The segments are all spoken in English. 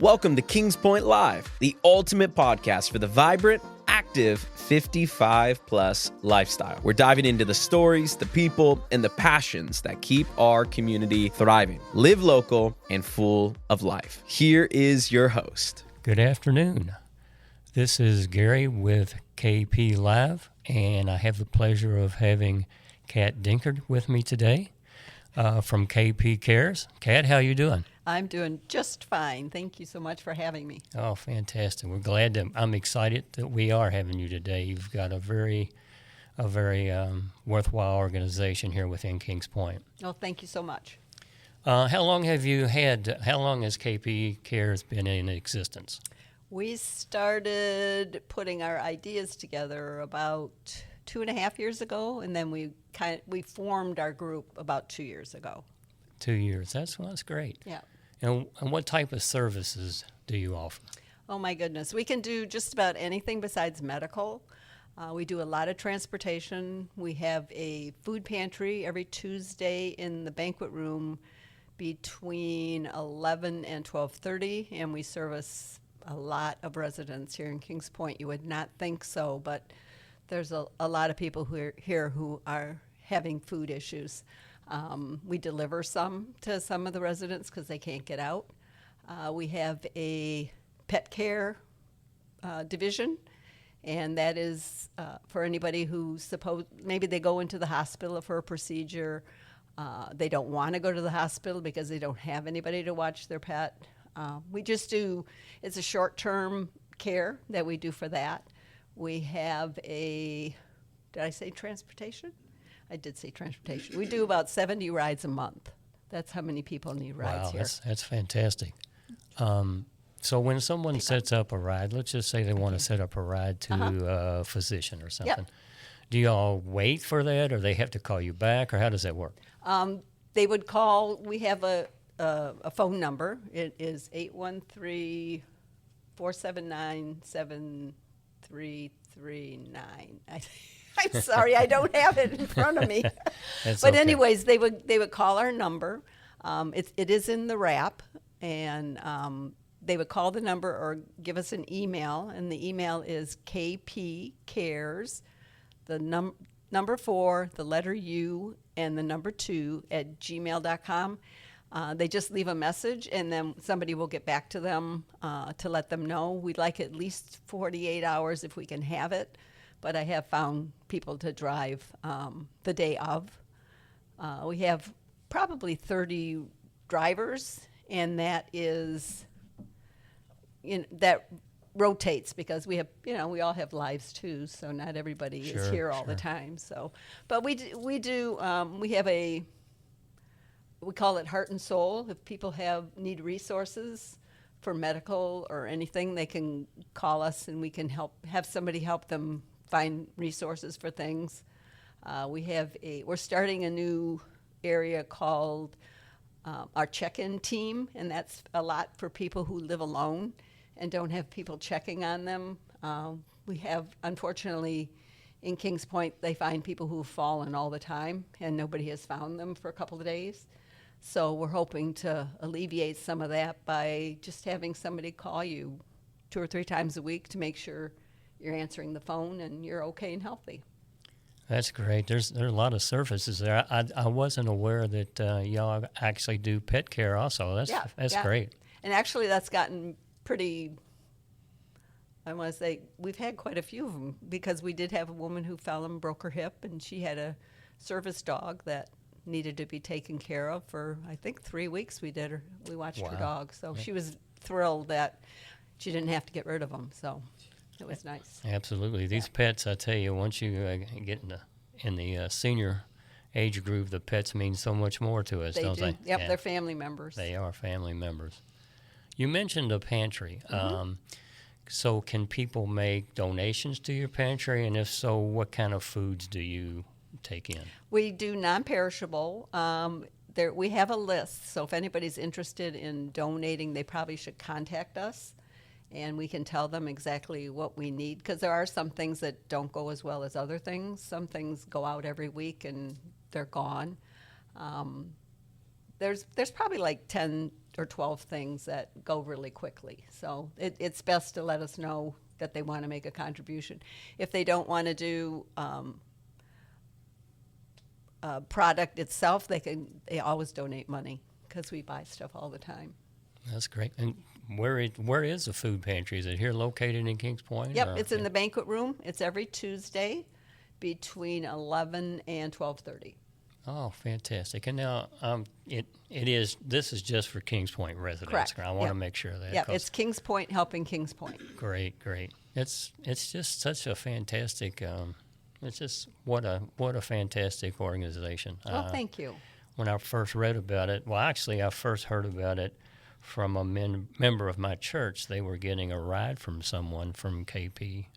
Welcome to Kings Point Live, the ultimate podcast for the vibrant, active 55-plus lifestyle. We're diving into the stories, the people, and the passions that keep our community thriving. Live local and full of life. Here is your host. Good afternoon. This is Gary with KP Live, and I have the pleasure of having Kat Drinkard with me today from KP Cares. Kat, how you doing? I'm doing just fine. Thank you so much for having me. Oh, fantastic. We're glad that I'm excited that we are having you today. You've got a very worthwhile organization here within Kings Point. Oh, thank you so much. How long has KP Cares been in existence? We started putting our ideas together about 2.5 years ago, and then we formed our group about 2 years ago. 2 years. That's great. Yeah. And what type of services do you offer? Oh, my goodness. We can do just about anything besides medical. We do a lot of transportation. We have a food pantry every Tuesday in the banquet room between 11 and 12:30, and we service a lot of residents here in Kings Point. You would not think so, but there's a lot of people who are having food issues. We deliver some to some of the residents because they can't get out. We have a pet care division, and that is for anybody who maybe they go into the hospital for a procedure. They don't want to go to the hospital because they don't have anybody to watch their pet. It's a short-term care that we do for that. We have did I say transportation? I did say transportation. We do about 70 rides a month. That's how many people need rides here. Wow, that's fantastic. So when someone sets up a ride, let's just say they want to set up a ride to a physician or something. Yep. Do you all wait for that, or they have to call you back, or how does that work? They would call. We have a phone number. It is 813-479-7339. I'm sorry, I don't have it in front of me. But okay. Anyways, they would call our number. It is in the wrap, and they would call the number or give us an email, and the email is kpcares, the number 4, the letter U, and the number 2 at gmail.com. They just leave a message, and then somebody will get back to them to let them know. We'd like at least 48 hours if we can have it. But I have found people to drive the day of. We have probably 30 drivers, and that rotates because we all have lives too, so not everybody is here all the time. So, but we have we call it Heart and Soul. If people need resources for medical or anything, they can call us, and we can have somebody help them find resources for things. We're starting a new area called our check-in team, and that's a lot for people who live alone and don't have people checking on them. We have, unfortunately, in Kings Point, they find people who've fallen all the time, and nobody has found them for a couple of days. So we're hoping to alleviate some of that by just having somebody call you 2 or 3 times a week to make sure you're answering the phone and you're okay and healthy. That's great. There are a lot of services there. I wasn't aware that y'all actually do pet care also. That's great. And actually that's gotten pretty, I want to say, we've had quite a few of them because we did have a woman who fell and broke her hip, and she had a service dog that needed to be taken care of for, I think, 3 weeks. We watched her dog. So she was thrilled that she didn't have to get rid of them. So it was nice. Absolutely. These pets, I tell you, once you get in the senior age group, the pets mean so much more to us, don't they? Yep, they're family members. They are family members. You mentioned a pantry. So can people make donations to your pantry? And if so, what kind of foods do you take in? We do non-perishable. We have a list, so if anybody's interested in donating, they probably should contact us, and we can tell them exactly what we need, because there are some things that don't go as well as other things. Some things go out every week and they're gone. There's probably like 10 or 12 things that go really quickly. So it's best to let us know that they want to make a contribution. If they don't want to do product itself, they always donate money because we buy stuff all the time. That's great. And where is the food pantry? Is it here located in Kings Point? Yep, it's in the banquet room. It's every Tuesday between 11 and 12:30. Oh, fantastic. And now this is just for Kings Point residents. Correct. I want to make sure of that. Yeah, it's Kings Point helping Kings Point. Great. It's just such a fantastic. It's just what a fantastic organization. Well, thank you. When I first read about it, well, actually, I first heard about it from a member of my church. They were getting a ride from someone from KP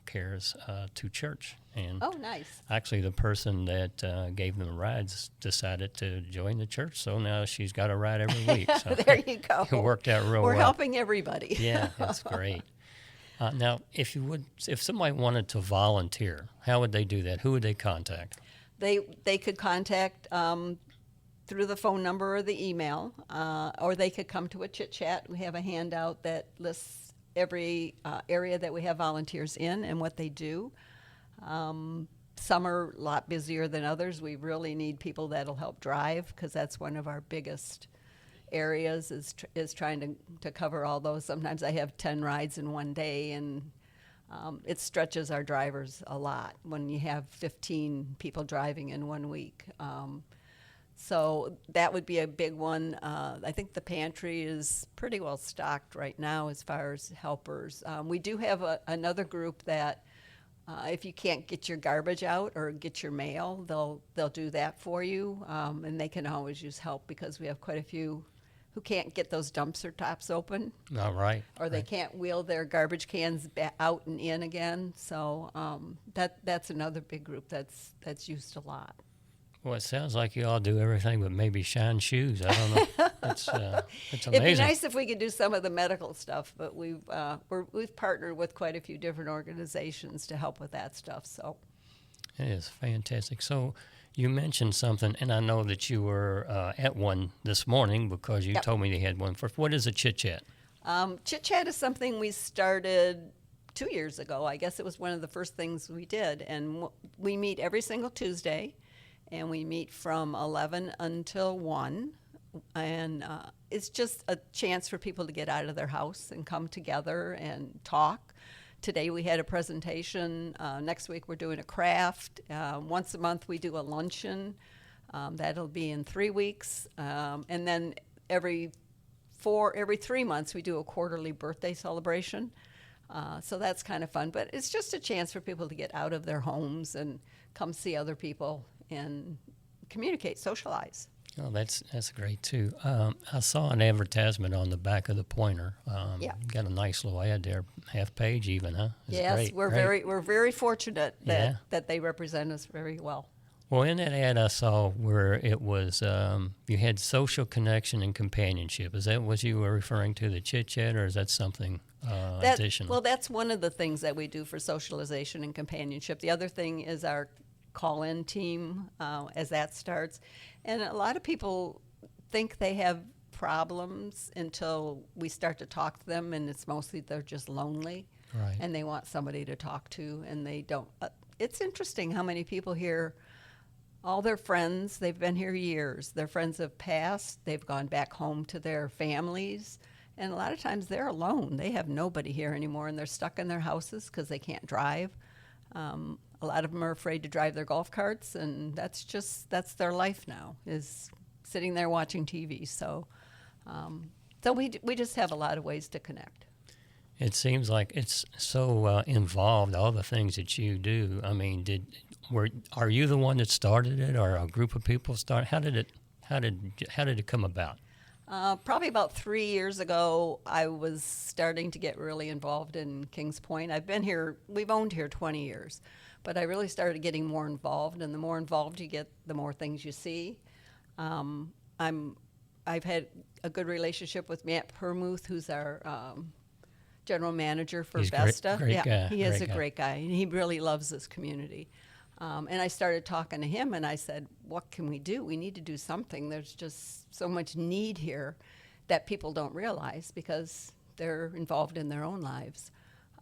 Cares to church. And oh, nice. actually, the person that gave them rides decided to join the church, so now she's got a ride every week. So there you go. It worked out real well. We're helping everybody. Yeah, that's great. Now, if somebody wanted to volunteer, how would they do that? Who would they contact? They could contact through the phone number or the email, or they could come to a chit chat. We have a handout that lists every area that we have volunteers in and what they do. Some are a lot busier than others. We really need people that'll help drive because that's one of our biggest areas is trying to cover all those. Sometimes I have 10 rides in one day, and it stretches our drivers a lot when you have 15 people driving in 1 week. So that would be a big one. I think the pantry is pretty well stocked right now as far as helpers. We do have another group that if you can't get your garbage out or get your mail, they'll do that for you, and they can always use help because we have quite a few who can't get those dumpster tops open. All right. Or they can't wheel their garbage cans out and in again. So that's another big group that's used a lot. Well, it sounds like you all do everything but maybe shine shoes. I don't know. It's amazing. It'd be nice if we could do some of the medical stuff, but we've partnered with quite a few different organizations to help with that stuff. So it is fantastic. So you mentioned something, and I know that you were at one this morning because you told me they had one. What is a chit chat? Chit chat is something we started 2 years ago. I guess it was one of the first things we did, and we meet every single Tuesday. And we meet from 11 until 1. And it's just a chance for people to get out of their house and come together and talk. Today we had a presentation. Next week we're doing a craft. Once a month we do a luncheon. That'll be in 3 weeks. And then every 3 months we do a quarterly birthday celebration. So that's kind of fun. But it's just a chance for people to get out of their homes and come see other people and communicate, socialize. Oh, that's great too. I saw an advertisement on the back of the Pointer. Got a nice little ad there, half page even, huh? It's yes, great, we're very fortunate that they represent us very well. Well, in that ad I saw where it was you had social connection and companionship. Is that what you were referring to, the chit chat, or is that something additional? Well, that's one of the things that we do for socialization and companionship. The other thing is our call-in team as that starts. And a lot of people think they have problems until we start to talk to them, and it's mostly they're just lonely. Right. And they want somebody to talk to, and they don't. It's interesting how many people here, all their friends, they've been here years. Their friends have passed. They've gone back home to their families. And a lot of times they're alone. They have nobody here anymore, and they're stuck in their houses because they can't drive. A lot of them are afraid to drive their golf carts, and that's their life now, is sitting there watching TV. So we just have a lot of ways to connect. It seems like it's so involved, all the things that you do. I mean, are you the one that started it, or a group of people started? How did it come about? Probably about 3 years ago, I was starting to get really involved in Kings Point. We've owned here 20 years, but I really started getting more involved, and the more involved you get, the more things you see. I've had a good relationship with Matt Permuth, who's our general manager for Vesta. Great guy. He is a great guy, and he really loves this community. And I started talking to him, and I said, what can we do? We need to do something. There's just so much need here. that people don't realize because they're involved in their own lives.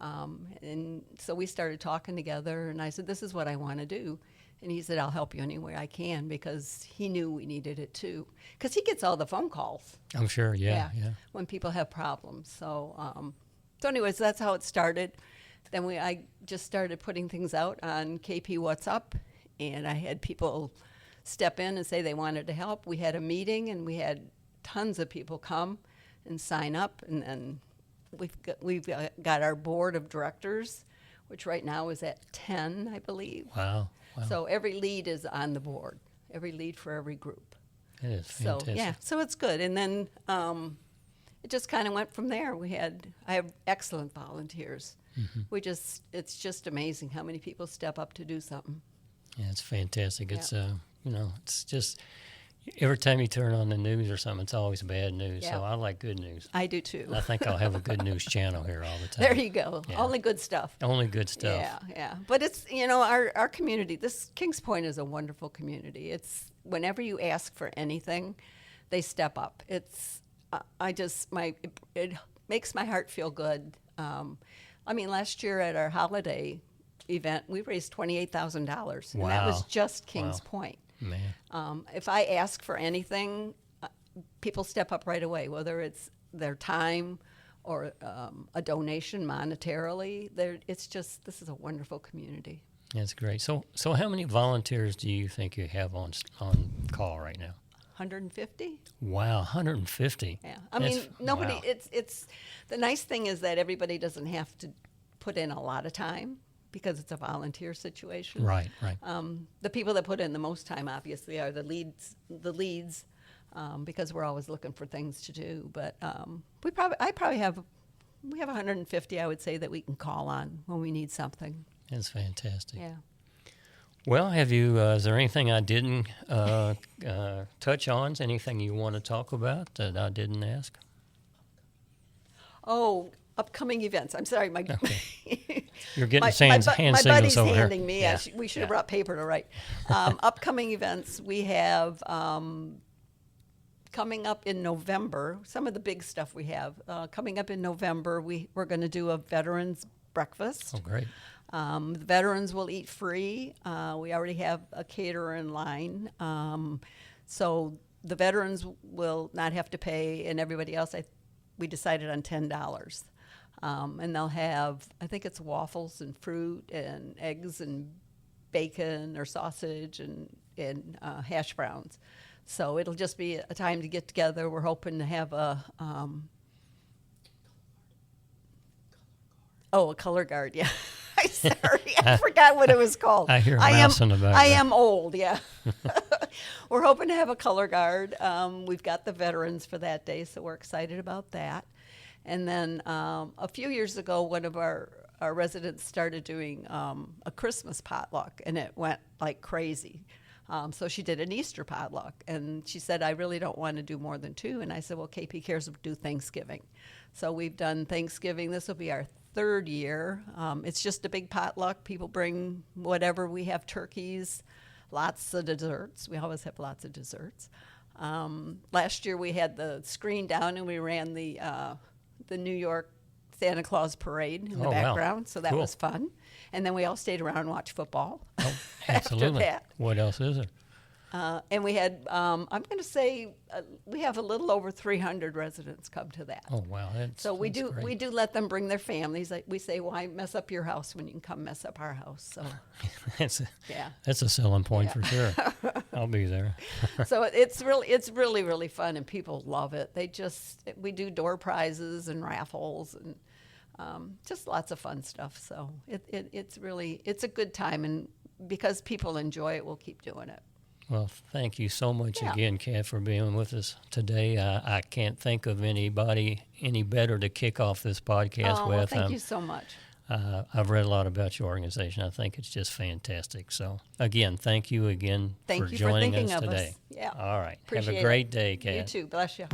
And so we started talking together, and I said, this is what I want to do. And he said, I'll help you any way I can, because he knew we needed it too. Because he gets all the phone calls. I'm sure, yeah. When people have problems. So anyways, that's how it started. Then I just started putting things out on KP What's Up, and I had people step in and say they wanted to help. We had a meeting, and we had tons of people come and sign up, and then we've got our board of directors, which right now is at 10, I believe. Wow. So every lead is on the board, every lead for every group. It is fantastic. So, so it's good. And then it just kind of went from there. I have excellent volunteers. Mm-hmm. It's just amazing how many people step up to do something. Yeah, it's fantastic. It's, it's just, every time you turn on the news or something, it's always bad news. Yeah. So I like good news. I do too. I think I'll have a good news channel here all the time. There you go. Yeah. Only good stuff. Only good stuff. Yeah. But it's, our community, this Kings Point is a wonderful community. It's, whenever you ask for anything, they step up. It's, it makes my heart feel good. Last year at our holiday event, we raised $28,000. Wow. And that was just Kings Point. Man. If I ask for anything, people step up right away, whether it's their time or a donation monetarily. This is a wonderful community. That's great. So how many volunteers do you think you have on call right now? 150. Wow, 150. Yeah, nobody. Wow. It's the nice thing is that everybody doesn't have to put in a lot of time, because it's a volunteer situation. Right. The people that put in the most time, obviously, are the leads, because we're always looking for things to do. But we have 150, I would say, that we can call on when we need something. That's fantastic. Yeah. Well, is there anything I didn't touch on? Anything you want to talk about that I didn't ask? Oh, upcoming events. I'm sorry, Okay. You're getting hand my signals buddy's over here. handing me. We should have brought paper to write. Upcoming events, we have coming up in November. Some of the big stuff we have coming up in November. We're going to do a veterans breakfast. Oh, great. The veterans will eat free. We already have a caterer in line. So the veterans will not have to pay, and everybody else, we decided on $10. And they'll have, I think it's waffles and fruit and eggs and bacon or sausage and hash browns. So it'll just be a time to get together. We're hoping to have a color guard, yeah. Sorry, I forgot what it was called. I hear mouse in the background. I am old, yeah. We're hoping to have a color guard. We've got the veterans for that day, so we're excited about that. And then a few years ago, one of our residents started doing a Christmas potluck, and it went like crazy. So she did an Easter potluck, and she said, I really don't want to do more than 2. And I said, well, KP Cares will do Thanksgiving. So we've done Thanksgiving. This will be our 3rd year. It's just a big potluck. People bring whatever. We have turkeys, lots of desserts. We always have lots of desserts. Last year we had the screen down, and we ran the New York Santa Claus parade in the background. Wow. So that was fun. And then we all stayed around and watched football. Oh, absolutely. After that. What else is there? And we had, I'm going to say, we have a little over 300 residents come to that. Oh, wow. So we do let them bring their families. We say, why mess up your house when you can come mess up our house? So that's a selling point for sure. I'll be there. So it's really, really fun, and people love it. We do door prizes and raffles and just lots of fun stuff. So it's a good time, and because people enjoy it, we'll keep doing it. Well, thank you so much again, Kat, for being with us today. I can't think of anybody any better to kick off this podcast with. Well, thank you so much. I've read a lot about your organization. I think it's just fantastic. So, again, thank you again for joining us today. Yeah. All right. Appreciate Have a great day, Kat. You too. Bless you.